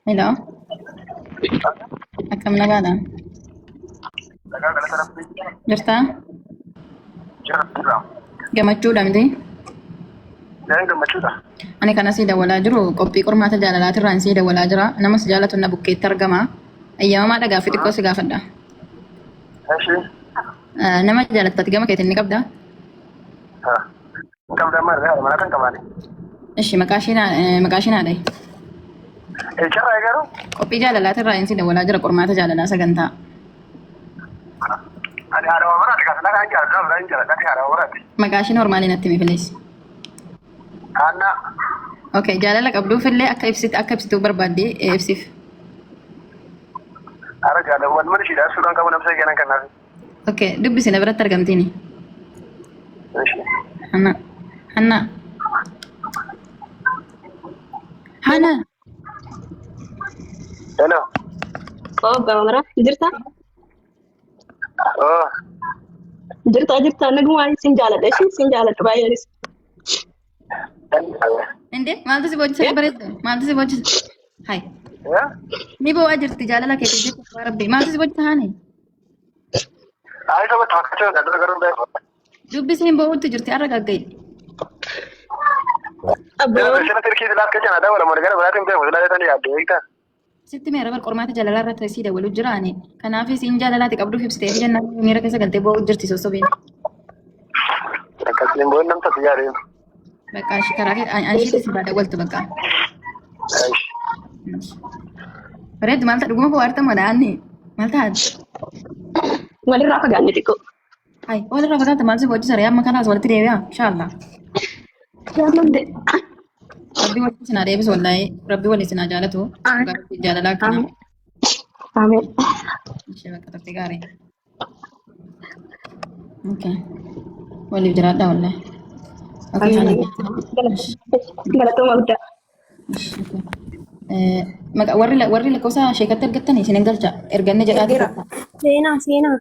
Hello, akkam nagaadha? Jirtaa? Gammachuudha miti? Ani kana sii dawwalaa jiru qophii qormaata jaalalaatirraan sii dawwalaa jira. Namas jaalatu na bukkeetti argama. Ayyamamaa dhagaa fi xiqqoo si gaafadha. Nama jaalattati gama keetiin ni qabdaa? Ishi maqaa ishii naa dhahi. Qophii jaalalaatirraan sii dawwalaa jira qormaata jaalalaa sagantaa. Maqaa ishii normaalii natti himi filees. Okay, jaalala qabduufillee akka ibsituu barbaadde ibsiif. Okay, dubbisi na biratti argamtini. Hanna. Hanna. Hanna. Hello. Oh, Gamara, jirta? Oh, Jirta. Naguma sin jaaladha. Sin jaaladha baay'eenis. Inde maaltu si boochisa bareeddu? Maaltu si boochisa? Hai. Ni boo'aa jirti jaalala keetii jechuudha rabbi. Maaltu si boochisa haani? Dubbisi hin boo'utti jirti har'a gagga'i. Sitti meera bar qormaata jaalalaa irratti sii dabalu jiraani. Kanaaf siin jaalalaati qabduuf ibsitee fi jennaan miira keessa galtee boo'u jirti sossobiin. Bakka ishii karaa kee anshiitti si daawwaltu bakka. Bareeddu maal ta'a dhuguma bohaarta madaa'anni maal ta'a? Walirraa fagaanne xiqqoo. Hai walirraa fagaata maal si boochisa ree amma kanaas walitti deebi'a inshaallah. Jaaladde. Rabbi walitti sinaa deebisu wallahi rabbi walitti sinaa jaalatu. Jaalalaa akkana. Ameen. Ishee bakka turte gaarii. Okay. Waliif jiraadha wallahi. Okay, kana. Galatooma guddaa. Warri lakkoofsa sheekatti argattanii isin hin galcha erganni jedhaati. Seenaa.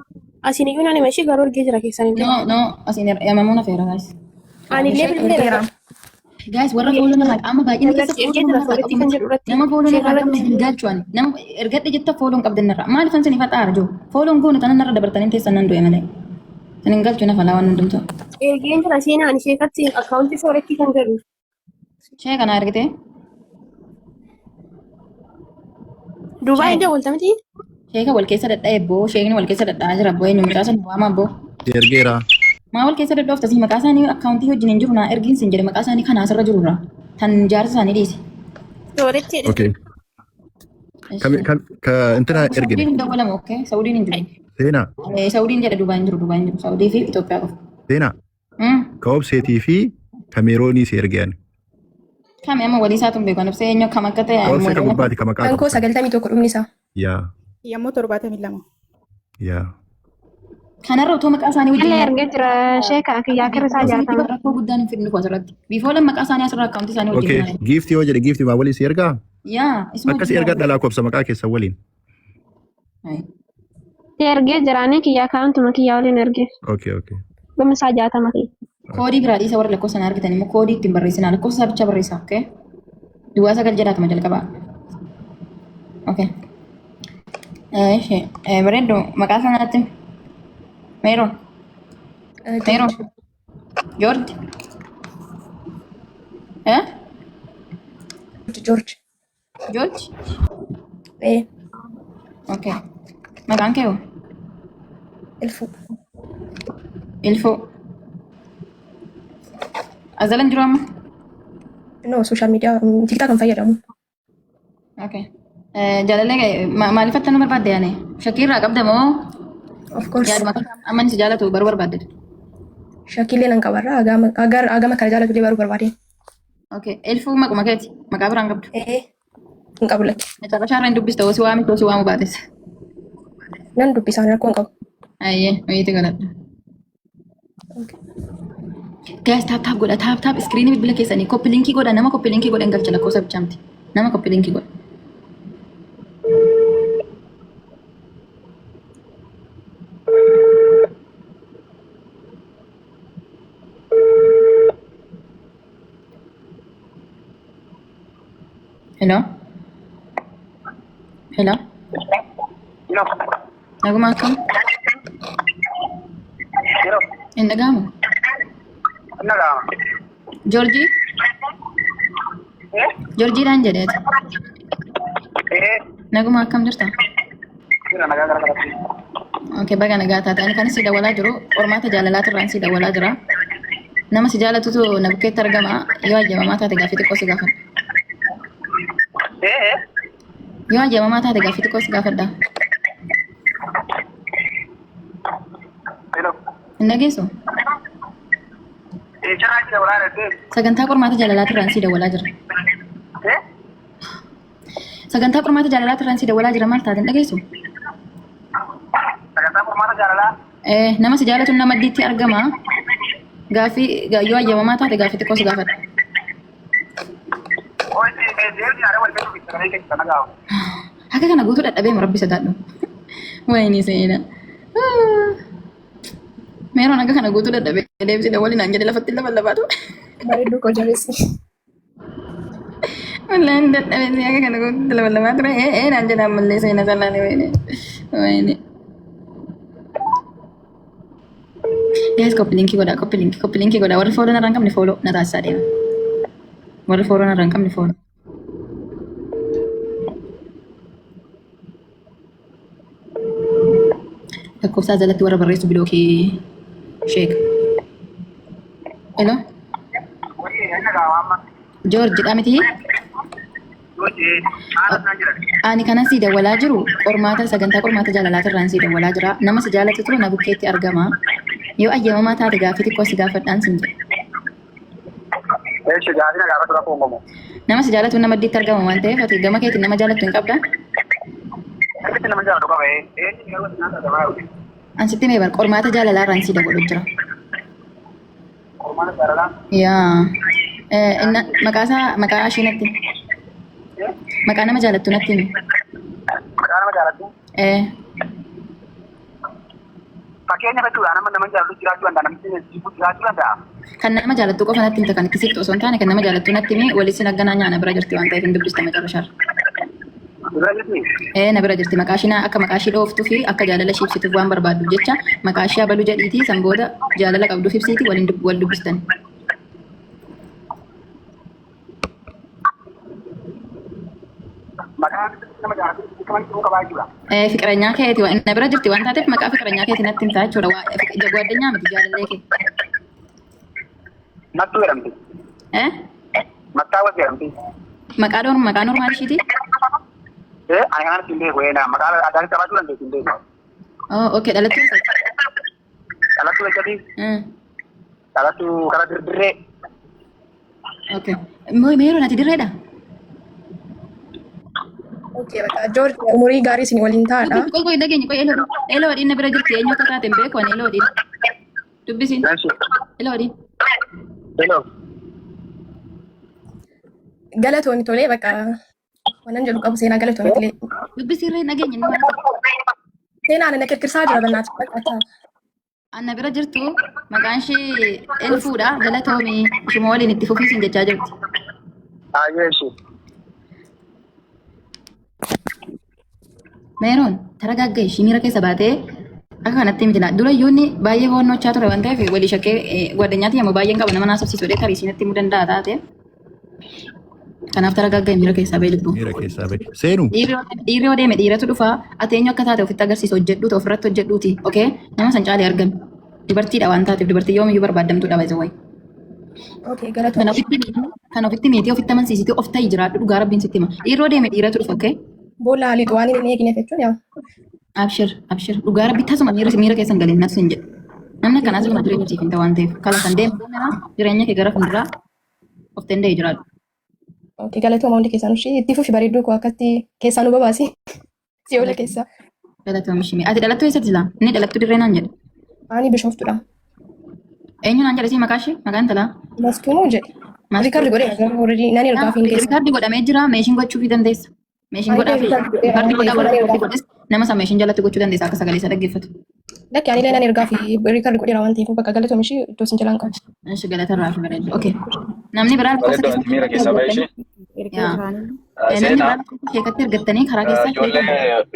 Asin iyyuu nani mashii garuu argee jira keessan. No, asin yamamuun afeera guys. Anillee bilbileera. Guys, warra fooloo namaa amma baay'ina keessa nama fooloo namaa qabne hin galchuani. Nama ergadhe jetta fooloon qabdannarra. Maaliif an siniif haxaara jiru? Fooloon goonu kana narra dabartanii teessan nan du'e malee. Sin hin galchu nafa laawwan hundumtu. Ergeen jira seenaan isheekatti akkaawuntii sooretti kan jedhu. Shee kana argite? Duubaa hin daawwalta miti? Sheeka wal keessa dadhaa'e boo sheekni wal keessa dadhaa'aa jira boo eenyu mucaa sana waamaa boo. Ergeera. Maa wal keessa dadhaa'u tasii maqaa isaanii akkaawuntii wajjin hin jiru naa ergiin sin jedhe maqaa isaanii kanaa asirra jirurra. Tan jaarsa isaanii dhiisi. Sooretti jedhe. Okay. Intina ergine. Saudiin hin dawwalamu okay? Saudiin hin jiru. Seenaa. Saudiin jedhe Duubaa hin jiru. Saudii fi Itoophiyaa qofa. Seenaa. Kaobseetii fi kameeroonii si ergean. Kami amma walii isaatu hin beeku. Nabsee eenyu kam akka ta'e. Kaobsee kan gubbaati kan maqaa Kankoo 92 dhumni isaa. Yaa. Yemmuu 72. Yaa. Kanarra utoo maqaa isaanii wajjin. Illee ergee jira sheeka kiyyaa kirrisaa jaatama. Rakkoo guddaan hin fidnu asirratti. Bifooleen maqaa isaanii asirraa akkaawuntii isaanii Okay. wajjin. Giiftii yoo jedhe giiftii maa walii si ergaa? Yaa. Akkasii ergaa dhalaa koobsa maqaa keessan waliin. Ergee jiraanii kiyyaa kaa'antuma kiyyaa waliin ergee. Okay. Gumsaa jaatama kiyya. Koodii biraa dhiisa warra lakkoofsa argitan immoo koodii ittiin barreessinaa lakkoofsa isaa bicha barreessaa okay? Duwwaa sagal jedhaatuma jalqabaa. Okay. Bareeddu maqaa sanaatti Meeroon. George. George. Okay. Maqaan kee hoo? Ilfuu. Azalan jiru amma? No, social media TikTok kan fayyadamu. Okay. Jaalallee maaliif akka nama barbaadde yaane? Shakkii irraa qabda moo? Of course. Amma ni si jaalatu baruu barbaadde. Shakkiilee nan qabarra agama kana jaalatu baruu barbaade. Okay. Ilfuu maquma keeti. Maqaa biraan qabdu. Hin qabu lakke. Meeshaa irra hin dubbiste osoo waamitu osoo waamu baates. Nan dubbisaan rakkoo hin qabu. Ayyee wayiitti galadha. Guys, taap godha taap iskiriinii bilbila keessanii koppi linkii godha nama koppi linkii godha hin galcha lakkoofsa bichaamti. Nama koppi linkii godha. Hello? Hello? Naguma akkam? Hin dhaga'amu? Joorjii? Joorjiidhaan jedheeti. Naguma akkam jirta? Okay, baga nagaa taate. Ani kan si dawwalaa jiru qormaata jaalalaatirraan si dawwalaa jira. Nama si jaalatutu na bukkeetti argama. Yoo ajjabamaa taate gaaffii xiqqoo si gaafadha. Yoo ajjabamaa taate gaaffii xiqqoo si gaafadha. Hin dhageessu? Sagantaa qormaata jaalalaatirraan si dawwalaa jira. Sagantaa qormaata jaalalaatirraan si dawwalaa jira maal taate hin dhageessu? Nama si jaalatu nama maddiitti argama. Gaaffii yoo ajjabamaa taate gaaffii xiqqoo si gaafadha. Akka kana guutuu dadhabee rabbi sodaadhu. Wayini seena. Meeroon akka kana guutuu dadhabee deebisee waliin jedhe lafatti lafa lafaatu. Bareedduu koo jabeessi. Wallaan dadhabee akka kana guutuu lafa lafaatu naan jedha ammallee seena salaalee wayini. Wayini. Guys, copy linki godha. Warri follow narraan qabne follow na taasisaa deema. Warri follow narraan qabne follow. Lakkoofsaa jalatti warra barreessu bilookii sheek. Hello? George dha miti? Ani kanan si dawwalaa jiru sagantaa qormaata jaalalaatirraan si dawwalaa jira. Nama si jaalatu ture na bukkeetti argama. Yoo ajjabamaa taate gaaffii xiqqoo si gaafadhaan sin jedhe. Nama si jaalatu nama maddiitti argama waan ta'eef ati gama keetiin nama jaalattu hin qabdaa? Ansitti mee bar qormaata jaalalaarraan si dawwalu jira. Yaa. Maqaa ishee natti. Maqaa nama jaalattu natti himi. Maqaa nama jaalattu? Fakkeenya jechuudha nama jaalatu jiraachuu danda'a namni jiraachuu danda'a. Kan nama jaalattu qofa natti himta kan itti siqtu osoo hin taane kan nama jaalattu natti himi walitti nagganaa nyaana bira jirti waan ta'eef hin dubbista macarrashaarra. Bira jirti? Na bira jirti maqaa ishee akka maqaa ishee dhooftuu fi akka jaalala ishee ibsituuf waan barbaadduuf jecha maqaa ishee abaluu jedhiitii san booda jaalala qabduuf ibsiiti wal dubbistan. Fiqireenyaa keeti na bira jirti waan taateef maqaa fiqireenyaa keeti natti himtaa jechuudha. Gwaddinyaa miti jaalallee kee. Mattuu jedhamti. Mattaawwas jedhamti. Maqaa normaal ishiiti? Ani kanaan siin beeku maqaa addaa qabaachuu dandeessi hin beeku. Okay, dhalattuu eessatti? Dhalattuu eessatti? Dhalattuu kara dirree. Okay. Meeroon ati dirreedha? Okay, George umurii gaarii isin waliin taa'adha. Qoy dhageenya eloo dhiin na bira jirti eenyu akka taate hin beeku ani eloo dhiin. Dubbisiin. Eloo dhiin. Eloo. Galatoonni tolee bakka waan jedhu qabu seenaa galatoonni tolee. Dubbisiirree dhageenya inni maal qabu. Seenaan na kirkirsaa jira bannaati bakka. Anna bira jirtu maqaan ishee Elfuudha galatoomii ishuma waliin itti fufiisin jechaa jirti. Yeeshi. Meeroon taragaagga ishii miira keessa baatee akka kanatti miti laa durayyuunni baay'ee hawwannochaa ture waan ta'eef walii shakkee gwaddinyaatti yemmuu baay'een qaba nama naasofsiisu dee tarii siinatti himuu danda'a taate. Kanaaf taragaagga miira keessaa ba'e lubbu. Miira keessaa ba'e. Seenu. Dhiirri yoo deeme dhiiratu dhufa ati eenyu akka taate ofitti agarsiisa hojjedhuuti ofirratti hojjedhuuti okee nama san caalee argame. Dubartiidha waan taateef dubartii yoomiyyuu barbaadamtuudha baay'ee wayi. Okay, galatoonni. Kan ofitti miitii ofitti amansiisitii of ta'ii jiraadhu dhugaa rabbiin sitti hima. Dhiirri yoo deeme dhiiratu dhufa okee. Boolla haliitu waan hin eegine jechuun yaa. Abshir dhugaa rabbi tasuma miira keessan galee natti hin jedhu. Namni akkanaas kana jireenya siif hin ta'u waan ta'eef kala kan deemu jireenya kee gara fuulduraa of danda'ee jiraadhu. Okay, galatooma hundi keessaan ishee itti fufi bareedduu koo akkatti keessaa nu babaasi. Si'oola keessaa. Galatooma ishee ati dhalattuu eessatti laa? Inni dhalattuu dirree naan jedhe. Ani bishooftuudha. Eenyu naan jedhe si maqaa ishee maqaan talaa? Maskuunuu jedhe. Rikardi godhee already nani ergaa fi hin keessa. Rikardi godhamee jira meeshiin gochuu fi dandeessa. Meeshiin godhaa fi rikardi godhaa warra godhes nama san meeshiin jalatti gochuu dandeessa akka sagalee isaa dhaggeeffatu. Dakki ani nani ergaa fi rikardi godheera waan ta'eef bakka galatoom ishee iddoo sin jalaan qabu. Ishi galatarraa fi bareedu. Okay. Namni biraa miira keessa ba'e ishee. yaa Irgee namni Seenaa biraa sheekatti ergattanii karaa keessaa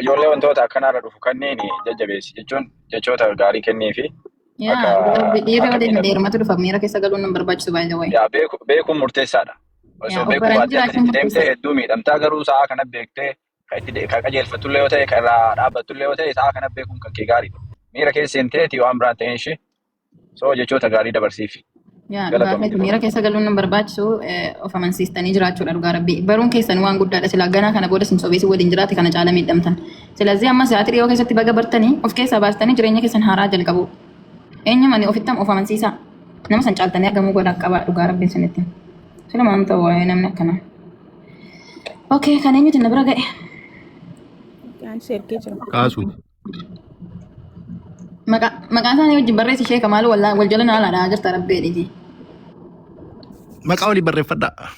ijoollee wantoota akkanarra dhufu kanneen jajjabeessi jechuun jechoota gaarii kennii fi yaa dhiirri akka waliin miidhagu. dheerumatu dhufa miira keessa galuun nan barbaachisu by the way. Yaa beekuun murteessaadha. Osoo Yaa beekuu obbaranii baattee jiraachuun deemtee murteessaadha. hedduu miidhamtaa garuu sa'a kana beektee kan qajeelfattullee yoo ta'e kan irraa dhaabbattullee yoo ta'e sa'a kana beekuun kan kee gaariidha. Miira keessa hin ta'eeti waan biraan ta'een ishee soo jechoota gaarii dabarsiifi. Yaa dhugaa feetu miira keessa galuun nan barbaachisu of amansiistanii jiraachuudha dhugaa rabbii. Baruun keessan waan guddaadha silaa ganaa kana booda sin sobeessi waliin jiraate kana caala miidhamtan. Silazii amma sa'aatii dhiyoo keessatti baga bartanii of keessaa baastanii jireenya keessan haaraa jalqabu. Eenyumani ofittam of amansiisaa. Nama san caaltanii argamuu godhaa qabaa dhugaa rabbiin sinitti. Silumaan ta'u waa'ee namni akkana. Okay, kan eenyuti na bira ga'e? Ergee jira. Kaasuuti. Maqaan isaanii wajjin barreessi ishee kamaalu wal jala naalaadhaa jirta rabbeedhiti. Maqaa olii barreeffadhaa.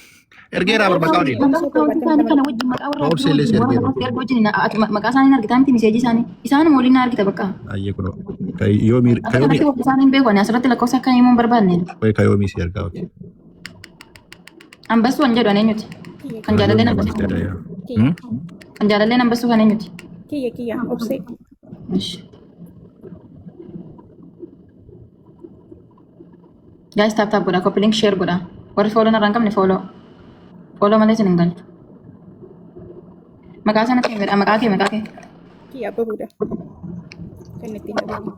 Ergeeraa bar maqaa olii. Kana wajjin maqaa warra Obsi illee si ergeera. erga wajjin maqaa isaanii argitaa miti miseejii isaanii. Isaanuma waliin na argita bakka. Ayyee kunoo. Kayoomii Akkanatti wal isaanii hin beeku ani asirratti lakkoofsa akka himuun barbaadne. kayoomii si ergaa. Ambassuu kan jedhu eenyuti? Kan jaalalleen ambassuu. Kan jaalalleen ambassuu kan eenyuti? Kiyya obsee. Guys, tap godha, copy link share godha. Warri follow narraa hin qabne follow. Follow malee isin hin galchu. Maqaa sanatti hin jedha, maqaa kee. Kiyya abbabuudha. Kan ittiin dhabamu.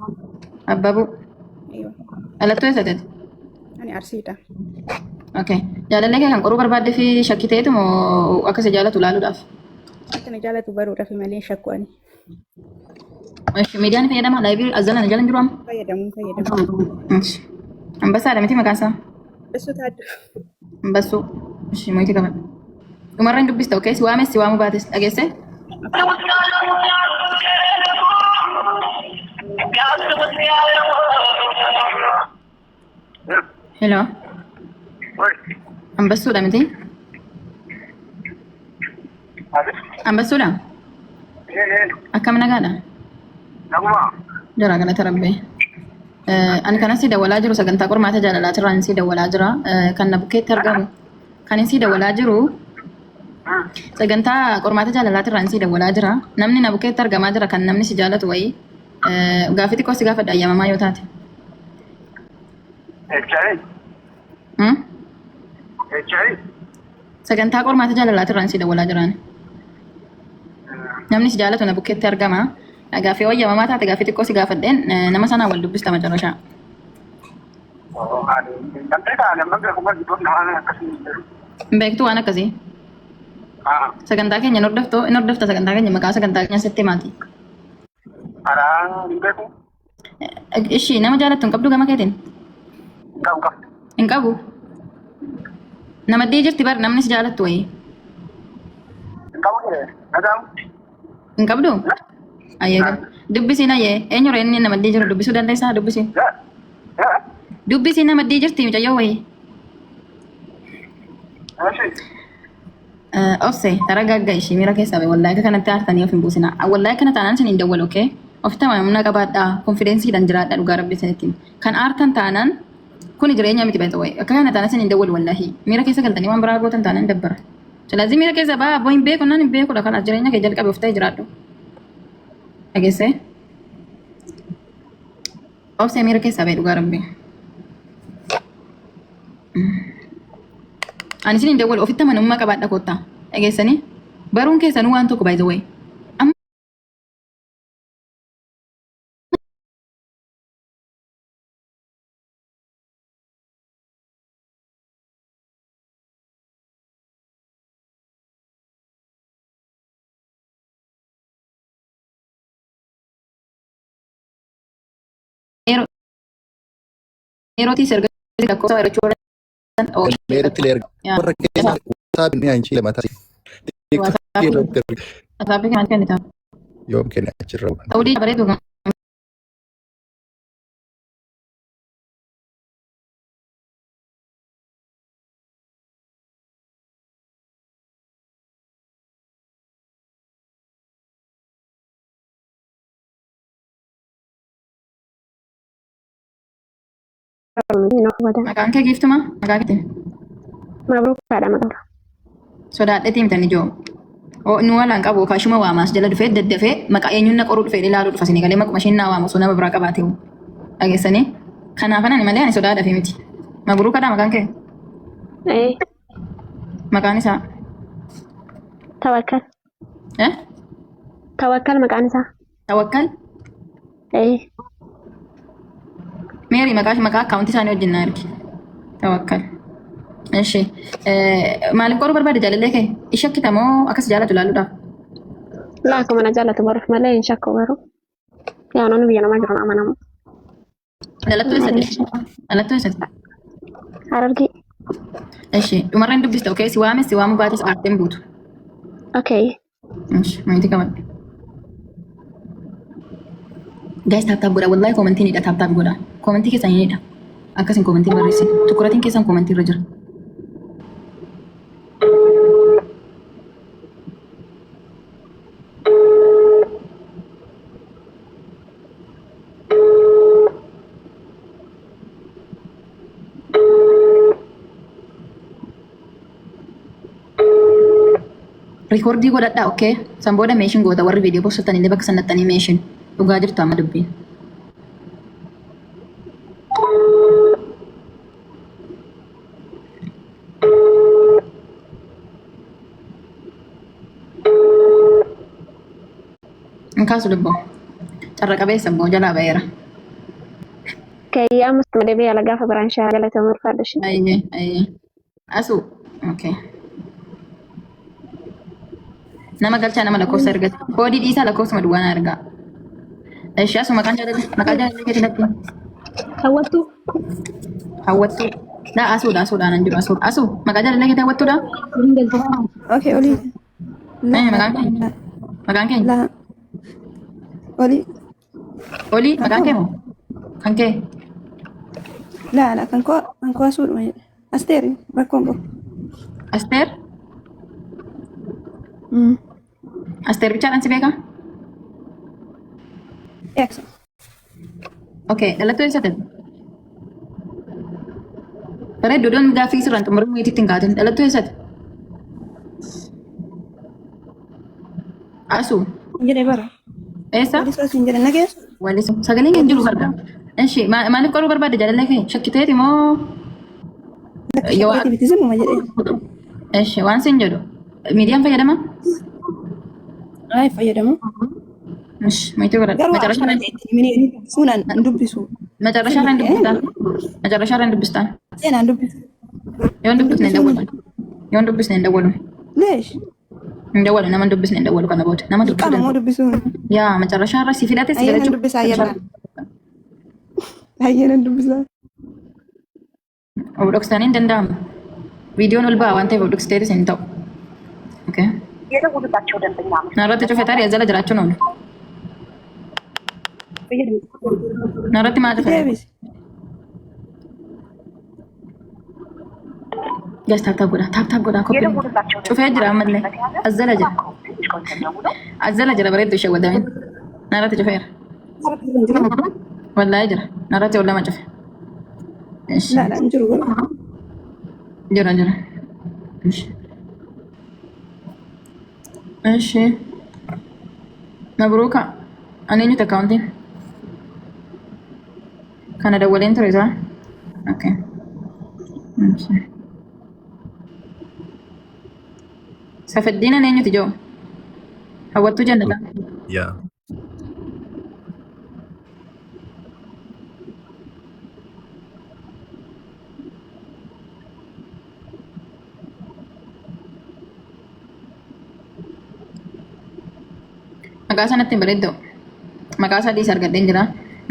Abbabuu. Dhalattuu eessaati? Ani arsiidha. Okay. Jaalallee kee kan qoruu barbaadde fi shakkii ta'eetu moo akka si jaalatu ilaaluudhaaf? Akka na jaalatu baruudhaaf malee shakku ani. Miidiyaan fayyadama laayivii azzalan jala hin jiru amma? Fayyadamu. Ambassaadha miti maqaan isaa? Bassuu taaddu. Ambassuu. Ishii mo'itii qaba. Dhumarra hin dubbista, okay? Si waames si waamu baates dhageesse? Hello. Ambassuudha miti? Ambassuudha? Akkam nagaadha? Jara galata rabbee. Ani kanas si dawwalaa jiru sagantaa qormaata jaalalaatirraan si dawwalaa jira. Kan na bukkeetti argamu. Kan si dawwalaa jiru sagantaa qormaata jaalalaatirraan si dawwalaa jira. Namni na bukkeetti argamaa jira kan namni si jaalatu wayii. Gaaffii xiqqoo si gaafadha ayyamamaa yoo taate. Sagantaa qormaata jaalalaatirraan si dawwalaa jiraan. Namni si jaalatu na bukkeetti argama. Gaaffii ayyamamaa taate gaaffii xiqqoo si gaafadheen nama sanaa wal dubbista macarashaa. Beektuu waan akkasii? Sagantaa keenya hin hordofta sagantaa keenya maqaa sagantaa keenya sitti maati? Ishii nama jaalattu hin qabdu gama keetiin? Hin qabu? Nama dhii jirti bar namni si jaalattu wayii? Hin qabdu? Ayyee dubbisiin ayyee eenyu inni nama dhii jiru dubbisuu dandeessaa dubbisiin? Dubbisiin nama dhii jirti mucayyoo wayii? Obse tara gagga ishii miira keessaa bahe wallaahi akka kanatti aartanii of hin buusina. Wallaahi akkana taanaan sin hin dawwalu okay? Ofitti amana qabaadhaa konfidensiidhaan jiraadhaa dhugaa rabbi isinitti. Kan aartan taanaan kuni jireenya miti bahe ta'e akka kana taanaan sin hin dawwalu wallaahi. Miira keessa galtanii waan biraa gootan taanaan dabbara. Silazii miira keessa baa abboo hin beeku naan hin beekudha kanaaf jireenya kee jalqabe of ta'e jiraadhu. Dhageessee? Obse miira keessaa bahe dhugaa rabbi. Ani sin hin dawwalu ofitti amanamummaa qabaadha kottaa. Dhageessanii? Baruun keessanuu waan tokko by the way. Yerootii serga lakkoofsa irratti Meeratti leerga. Warra keessa WhatsApp ni anchi lama taasi. WhatsApp kan kennita. Yoom kenna achirra. Ta'uu bareedu kan. Maqaan kee giftuma? Maqaa keetiin? Mabruuk kaadha maqaa. Sodaadheetii mitani joo. Nu walaan qabu kaashuma waamaas jala dhufee daddafee maqaa eenyuun qoruu dhufee ilaaluu dhufa sinii galee maquma isheen naa waamu osoo nama biraa qabaatee dhageessanii. Kanaaf ani malee ani sodaadhafi miti. Mabruu kadhaa maqaan kee? Maqaan isaa? Tawakkal. Tawakkal maqaan isaa. Tawakkal? Meerii maqaa akkaawuntii isaanii wajjin na argi. Tawakkal. Eshi. Maaliif qoruu barbaade jaalallee kee? Ishakkita moo akkas jaalatu ilaaluudhaaf? Laa akkuma na jaalatu baruuf malee hin shakku garuu. Yaa noonu biyya namaa jiru amanamu. Dhalattuu eessatti? Dhalattuu eessatti? Harargee. Eshi. Dhumarreen dubbista okee si waamu baates aarteen buutu. Okay. Eshi. Mayitii qabadhu. Guys, taap godha. Wallahi komentiin hidha taap godha. Komentii keessan hidha. Akkasin komentii barreessin. Tukkuratiin keessan komentii irra jira. Recordii godhadhaa, okay? San booda meeshin goota warri viidiyoo poostatan illee bakka sannattanii meeshin. Dhugaa jirtu amma dubbiin. Inkaasu lubboo. Carra qabeessa immoo jalaa ba'eera. Kayyaa ammas malee biyya gaafa biraanshaa galatamu ulfaadha. Ayyee. Asuu. Okay. Nama galchaa nama lakkoofsa ergatu. Koodii dhiisaa lakkoofsuma duwwaa na ergaa. Eshi asuu maqaan jaalallee keetii natti. Hawwattuu. Asuudhaan an jiru asuu. Maqaa jaalallee keetii hawwattuudha? Okay, Oli. Maqaan keenya? La. Oli. Oli maqaan kee moo? Kan kee? La, kan koo asuudhuma jedhe. Asteer, rakkoon qabu. Asteer? Asteer bichaadhaan si beekaa? Eeksa. Okay, dhalattuu eessatti? Bareedduu doon gaaffii sirraan xumurii meetiitti hin kaatin. Dhalattuu eessatti? Asuu. Jedhee bara. Eessa? Walisoo siin jedhe nageessu. Walisoo. Sagaleen kan jiru farda. Eshi maaliif qoruu barbaadde jaalallee kee? Shakkiteeti moo? Yoo Bitisumuma jedhee. eshi waan siin jedhu. Miidiyaan fayyadama? Ay fayyadamu. Eshi meetii godhadha. Garuu Macarrashaa sunaan hin dubbisu. irraan dubbistaan? Macarrashaa irraan dubbistaan? Seenaan dubbisu. Yoo hin dubbisne hin dawwalu. Yoo hin dubbisne hin dawwalu. Leesh. Hin dawwalu nama hin dubbisne hin dawwalu kana booda. Nama dubbisuu Qaama moo danda'u. dubbisuun. Yaa macarrashaa irra si filate si Ayyaana filachuu. dubbisaa yeroo. Ayyaana dubbisaa. Of dhoksitanii hin danda'amu. Viidiyoon ol ba'a waan ta'eef of dhoksiteetis hin ta'u. Okay. የደውሉላቸው ደንበኛ ነው። Narratti cufee tarii jala jiraachuun oolu. Narratti maal dhufe? Deebisi. Gas taap godhaa koppii. የደውሉላቸው Cufee jira ammallee. Azzala jira. ትንሽ ቆይተን ደውሎ Azzala jira bareedduu ishee waddamin. Narratti cufeera. Wallaahi jira. Narratti ol lama cufe. Eshi. Laala hin jiru godhu. Jira. Eshi. Eshi. Mabruuka. Ani eenyutu akkaawuntiin? Kana dawwaleen ture isaa? Okay. Eshi. Safeddiinan eenyuti joo? Hawwattuu jannata? Yeah. Maqaa sanatti hin bareedduu. Maqaa sadii argadheen jira.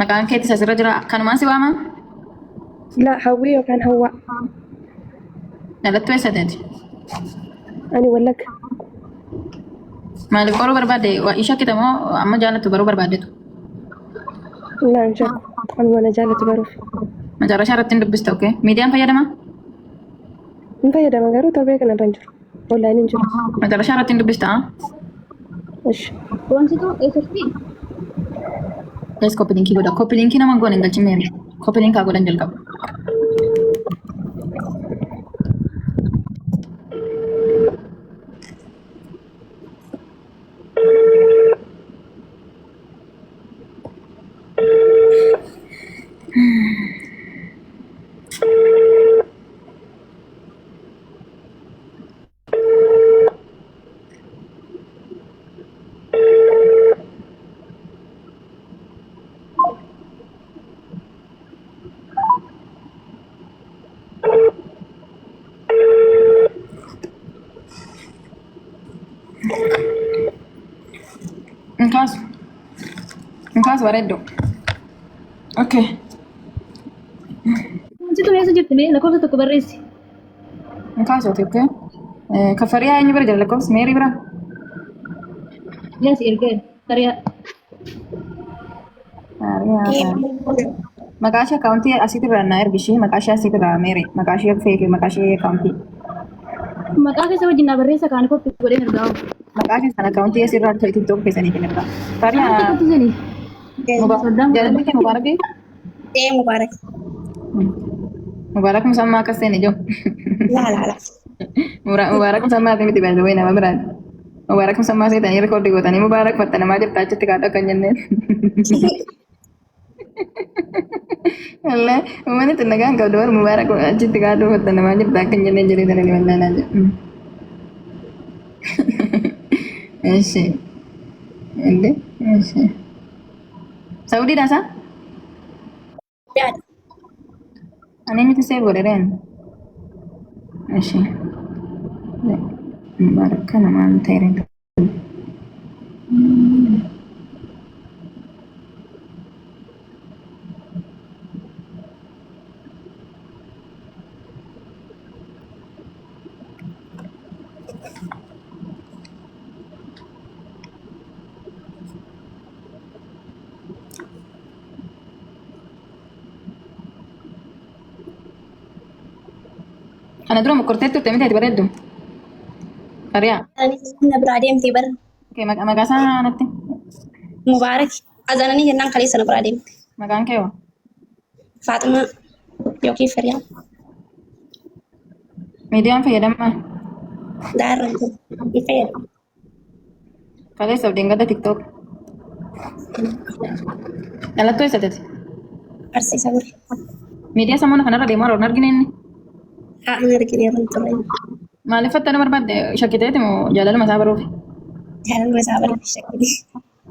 Maqaan keetis asirra jira. Kanumaan si waamaa? La hawwii yookaan hawwaa. Dhalattuu eessateeti? Ani wallagga. Maaliif qoruu barbaadde? Shakkita moo amma jaalattu baruu barbaaddetu? La hin shakku. Anuma na jaalatu baruuf. Macarrashaa irratti hin dubbista, okay? Miidiyaan fayyadamaa? Hin fayyadama garuu torbee kana irra hin jiru. Online hin jiru. Macarrashaa irratti hin dubbista? Ishi. Yes, copy linkii godha. Copy linkii nama goone hin galchin meemi. Copy linkaa godhan jalqaba. In caso bareedo. Okay. Wanti eessa jirti mee lakkoofsa tokko barreessi. In caso okay. Kaffariyaa eenyu bira jira lakkoofsi meerii bira? Yes, ergee Fariyaa. Maqaa ishee akaawuntii asiitirraa naa ergishii maqaa ishee asiitirraa meerii maqaa ishee feekii maqaa ishee akaawuntii. Maqaa keessa wajjin naa barreessa kaan koppii godhee mirgaa'u. Maqaa keessan akaawuntii asirraa tiktok keessaniitiin ergaa. Fariyaa jaalalli kee mubaarakii? Mubarak. Mubaarak musammaa akkas ta'e ijoo. La. Mubaarak musammaa fi miti baay'ee nama biraan. Mubaarak musammaa seetanii rikoordii gootanii mubaarak fattanamaa jirta achitti kaadha akka hin jenneen. Allah, mana tenagaan kau dua mubarak achitti kaadha fattanamaa jirta akka hin jenneen jedhee tananii wallaalaa jiru. Eshi. Ende? Eshi. Saudi dah sah? Ya. Ani mesti saya boleh kan? Eshi. Mubarak kan nama antara. Ana dura mukorteettu itti miti bareeddu. Fariyaa. Ani bira deemtee bar. Okay, maqaa isaa natti. Mubarak. Azananii jennaan kaleessa na bira deemte. Maqaan kee hoo? Faaxima yookiin Fariyaa. Miidiyaan fayyadamaa? Daaraan kun ni fayyadama. Kaleessa abdiin gadda tiktok. Dhalattoo eessatati? Barsiisa buri. Miidiyaa sammuna kanarra deemaa jiru argina inni. Haa hin argine irra turre. Maaliif fattana barbaadde shakkiteeti moo jaalaluma isaa baruufi? Jaalaluma isaa baruufi shakkite.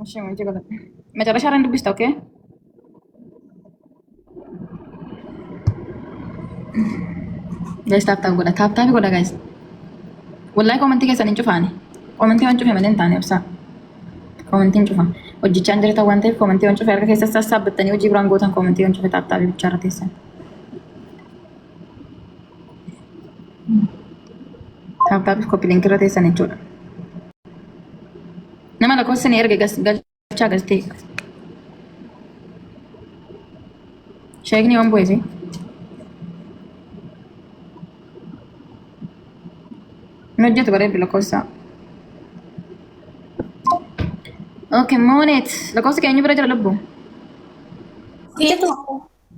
Ishee wanti godhate. Macarrashaa irraan dubbista okay? Guys taap godha guys. Wallahi komentii keessan hin cufaani. Komentii waan cufe malee hin taane ibsaa. Komentiin cufa. Hojjichaan jirta waan ta'eef komentii waan cufe harka keessa sassaabbattanii hojii biraan gootan komentii waan cufe taap bichaa irra teessan. Taap koppii linkii irra teessan jechuudha. Nama lakkoofsa ni erge galchaa galtee. Sheekni waan bu'eesi. Nojjetu bareeddu lakkoofsa. Okay, Monet. Lakkoofsa keenyu bira jira lubbu.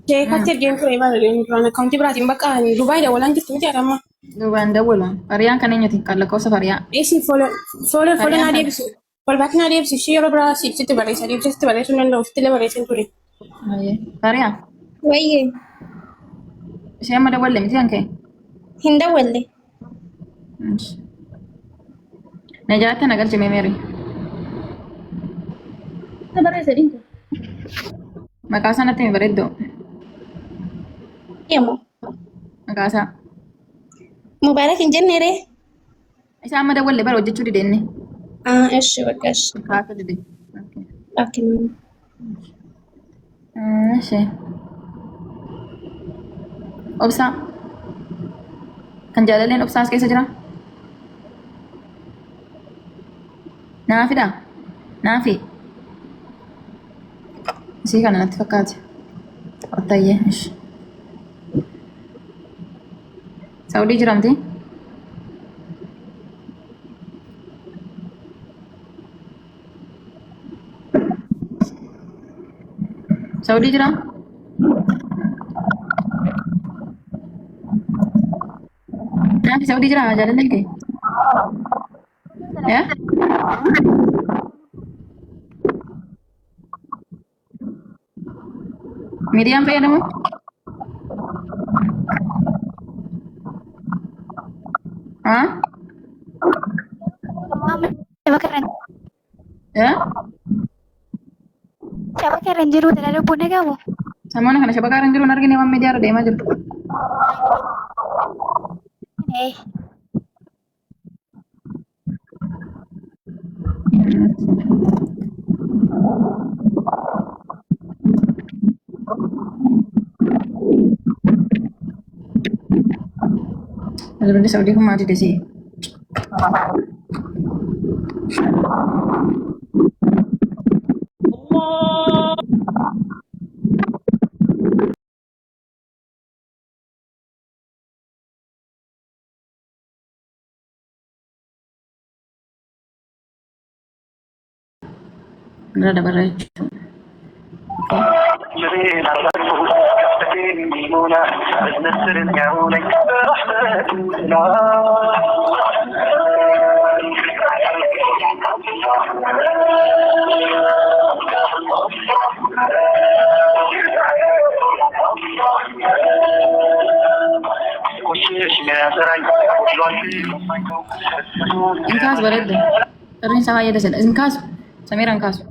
Jeekatti ergeen ture duraan akkaawuntii biraatiin bakka Dubaay dawalaan jirtu miti adamma. Dubaan dawwala. Fariyaan kan eenyuti? Kan lakkoofsa fariyaa. Isi fooloo naa deebisu. Walbaatti naa deebisu ishee yeroo biraa sitti barreessa deebisatti barreessuu hin danda'u sitti illee barreessin ture. Fariyaa. Wayyee. Ishee amma dawwalle miti kan ka'e? Hin dawwalle. Najaata nagalche meemeeri. Barreessa dhiinta. Maqaa isaa natti himi bareeddoo. Yemmuu. Maqaa isaa. Mubaarak hin jenneere. Isa amma dawwalle bara hojjechuu dide inni. Eshi bakka eshi. Kaasa dide. Bakki. Ishee. Obsaa. Kan jaalalleen obsaa as keessa jira? Naafidha? Naafi? Isii kana natti fakkaate. Ottayyee. Saudii jiramti? Saudii jira? Naafi Saudii jira jaalalleen kee? Ya? Miriam fayyadamu? Hah? Ya? Siapa keren jiru dalam punya kamu? Sama nak siapa karen jiru nargi nih media ada maju. Ada benda Saudi pun mati di sini. Ada barang. Ingkas berada. Terus saya ada sen. Ingkas. Samira ingkas.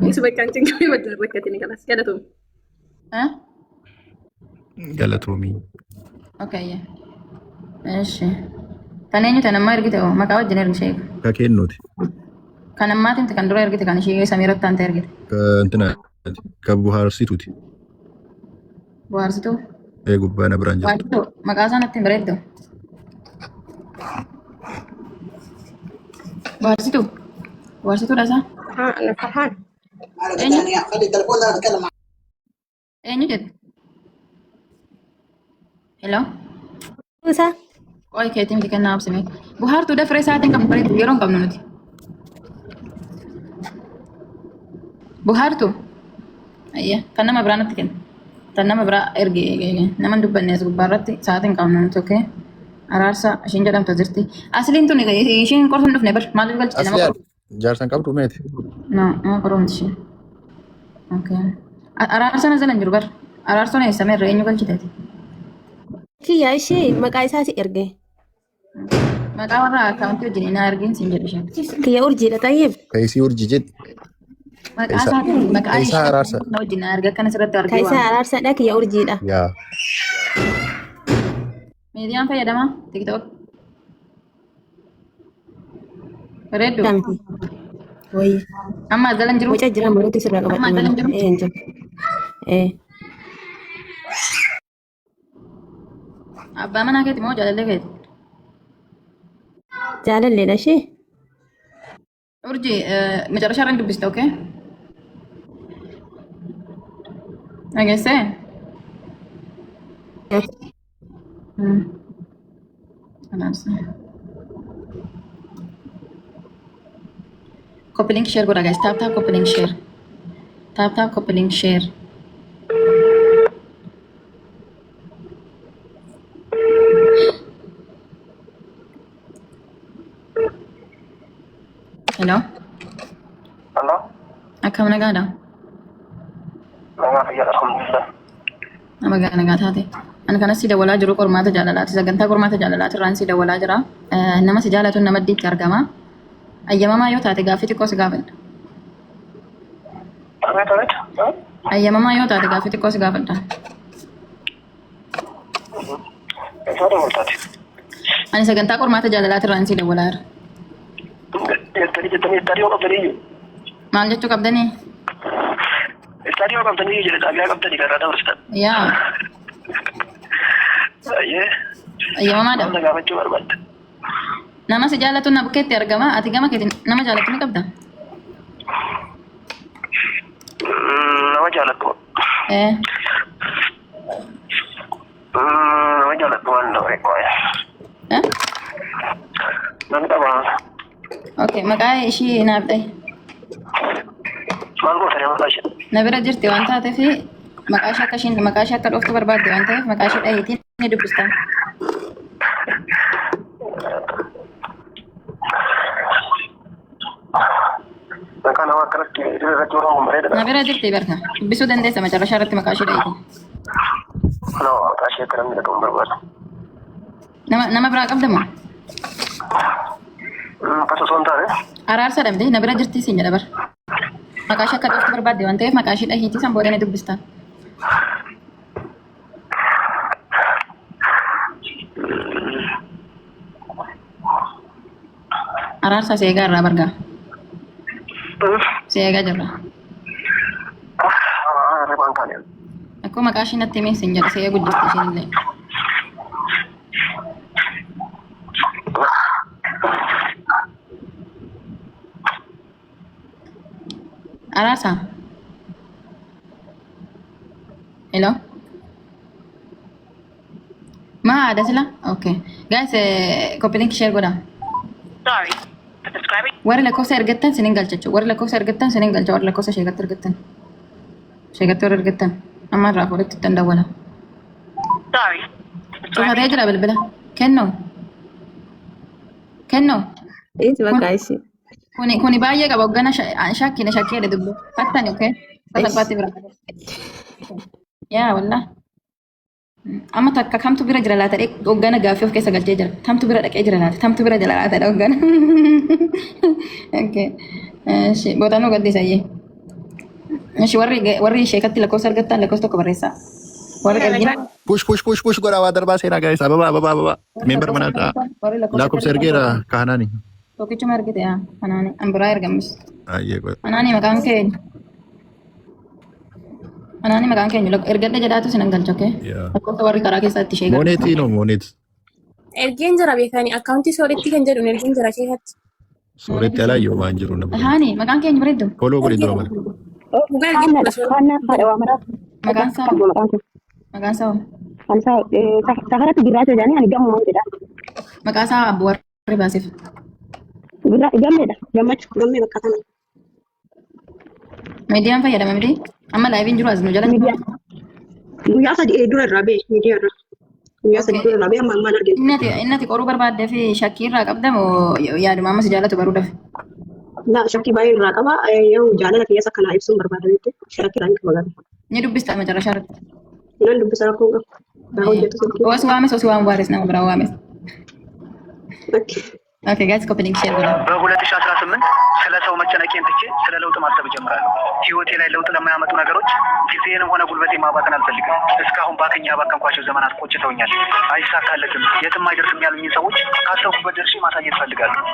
Isu baik kancing kami wajar berkat ini kelas. Ya tuh. Hah? galatoomii. Okay, ya. Eesh. Kan eenyu tan amma ergite oo maqaa wajjin ergi sheeku. Ka kennuuti. Kan ammaatiin kan dura ergite kan ishee Samiiratti taante ergite. Ka intina ka buhaarsituuti. Buhaarsituu? Gubbaan biraan jirtu. Buhaarsituu maqaa isaa natti hin bareeddu. Buhaarsituu? Buhaarsituudha isaa? Farhaan. Eenyu jettu? Hello? Musa. Qoy keetii miti kennaa absime. Buhaartuu dafree isaatiin kan bareeddu yeroo hin qabnu nuti. Buhaartuu? Ayya kan nama biraa natti kenna. Tan nama biraa ergi nama hin dubbanne as gubbaa irratti isaatiin qabnu nuti okay? Araarsa ishiin jedhamtu jirti. Asliin tuni ishiin qorsa hin dhufne bar maaliif galchite nama qoru? Jaarsan qabdu meeti? Nama qoruu miti isheen. Okay. Araarsa na jala hin jiru bar. Araarsoon eessame irra eenyu galchiteeti? Kiyyaa ishee maqaa isaati erge. Maqaa warra akkaawuntii wajjin naa ergiin siin jedhu isheen. Kiyya urjiidha tayyib. Kaisii urji jedhi. Maqaa isaatiin maqaa Isaa araarsa. ishee wajjin naa erga akkana sirratti argee Kaisaa araarsaadha kiyya urjiidha. Yaa. Miidiyaan fayyadamaa? TikTok? Bareeddu? Damti. Wayyi. Amma as jala hin jiru? Boca jira mul'atu sirraa Amma as jala hin qabadhu. jiru? Hin jiru. Abbaa manaa keeti moo jaalallee keeti? Jaalalleedha ishee. Urji macarashaa irra hin dubbiste okay? Dhageessee? Alaabsa. Copy link share godha guys. Tap copy link share. Tap copy link share. Hello? Halo? Akkam nagaadha? Nama fayyaa alhamdulillah. Nama nagaa taate. Ani kanas si dawwalaa jiru qormaata jaalalaati. Sagantaa qormaata jaalalaati irraan si dawwalaa jira. Nama si jaalatu nama addiitti argama. Ayyamamaa yoo taate gaaffii xiqqoo si gaafadha. Ayyamamaa yoo taate gaaffii xiqqoo si gaafadha. Ani sagantaa qormaata jaalalaati irraan si dawwalaa jira. Istaadiyoo qabdanii Maal jechuu qabdanii? istaadiyoo qabdanii jedhe xaabiyaa qabdanii kan irraa dabarsitan. Yaa ayyamamaadha. Wanta gaafachuu barbaadde. Nama si jaalatu na bukkeetti argama. Ati gama keetiin nama jaalatu ni qabda? Nama jaalattu. Nama jaalattu waan nama eeggoo. Nan qaba. Okay, maqaa ishii naaf dhahi. Maal gootanii maqaa ishee? Na bira jirti waan taateef maqaa ishee akka ishiin maqaa ishee akka dhooftu barbaadde waan ta'eef maqaa ishee dhahiitiin ni dubbista. Maqaa nama akkanatti irratti warraan bareeda. Na bira jirti barka. Dubbisuu dandeessa macarrashaa irratti maqaa ishee dhahiitiin. Maqaa ishee akka namni dhaquu hin barbaadu. Nama biraa qabdamoo? Akkas osoo hin taane. Araarsa dhabde na bira jirti siin jedha bar. Maqaa ishee akka dhooftu barbaadde waan ta'eef maqaa ishee dhahiitii san booda ni dubbista. Araarsa seegaa irraa bargaa. Seega jirra. Akkuma maqaa ishee natti himee sin jedha seega guddifte isheen illee. Araasa. Hello. Ma ada sila? Okay. Guys, copy link share goda. Sorry. Subscribing. Warri lakkoofsa ergattan sinin galchachu. Warri lakkoofsa ergattan sinin galcha. Warri lakkoofsa sheegatte ergattan. Sheegatte warri ergattan. Amma irraa fuudhatti ittiin dawwala. Sorry. Cufatee jira bilbila. Kennoo. Kennoo. Eeti bakka isi. Kuni baay'ee qaba hoggana shakkii dubbu. Fattani okay? Salphaatti bira. Yaa wallah. Amma takka kamtu bira jira laata hoggana gaaffii of keessa galchee jira. Tamtu bira dhaqee jira laata. Tamtu bira jira laata hoggana. Okay. Bootanuu gaddisayyee. Warri sheekatti lakkoofsa argattan lakkoofsa tokko barreessaa. Warri ergina. Push godhaa waa darbaa seenaa guys. Ababa. Member mana ta'a. Lakkoofsa ergeera kaanaani. Tokkichuma ergite yaa kanaani. An biraa ergamis. Ayyee godha. Anaani maqaan keenya. Anaani maqaan keenya ergadde jedhaatu sinan galcha okay? Lakkoofsa warri karaa keessatti sheegaa. Moneetii no moneet. Ergeen jira beekanii akkaawuntii sooretti kan jedhu ergeen jira keessatti. Sooretti alaa yoo waan jiru nama. Haani maqaan keenya bareeddu. Foloo godhe dura mala. Dhugaa ergeen jira sooretti. Maqaan isaa. Maqaan isaa. Safaratu gurraacha jedhanii ani gamoo waan jedhaa. Maqaa isaa abbo warri baasif. Gammeedha. Gammee bakka kana. Miidiyaan fayyadama miti. Amma laayiviin jiru as nu jala. Guyyaa sadii dura irraa bee miidiyaa irraa. Guyyaa sadii dura irraa bee amma maal argina. Innati qoruu barbaadde fi shakkii irraa qabdamu yaaduma ammas jaalatu baruu dafe. Shakkii baay'ee irraa qaba. Yoo jaalala keessa kanaa ibsuun barbaada jettee shakkii irraa hin qabu. Ni dubbista macarrashaa irratti. Nan dubbisa rakkoo qabu. Osi waames nama biraa waames. Okay guys, copy link share goda. በ2018 ስለ ሰው መጨነቄን ትቼ ስለ ለውጥ ማሰብ ጀምራለሁ። ህይወቴ ላይ ለውጥ ለማያመጡ ነገሮች ጊዜንም ሆነ ጉልበቴ ማባከን አልፈልግም። እስካሁን ባከንኳቸው ዘመናት ቆጭተውኛል። አይሳካለትም፣ የትም አይደርስም ያሉኝ ሰዎች ካሰብኩበት ደርሼ ማሳየት እፈልጋለሁ።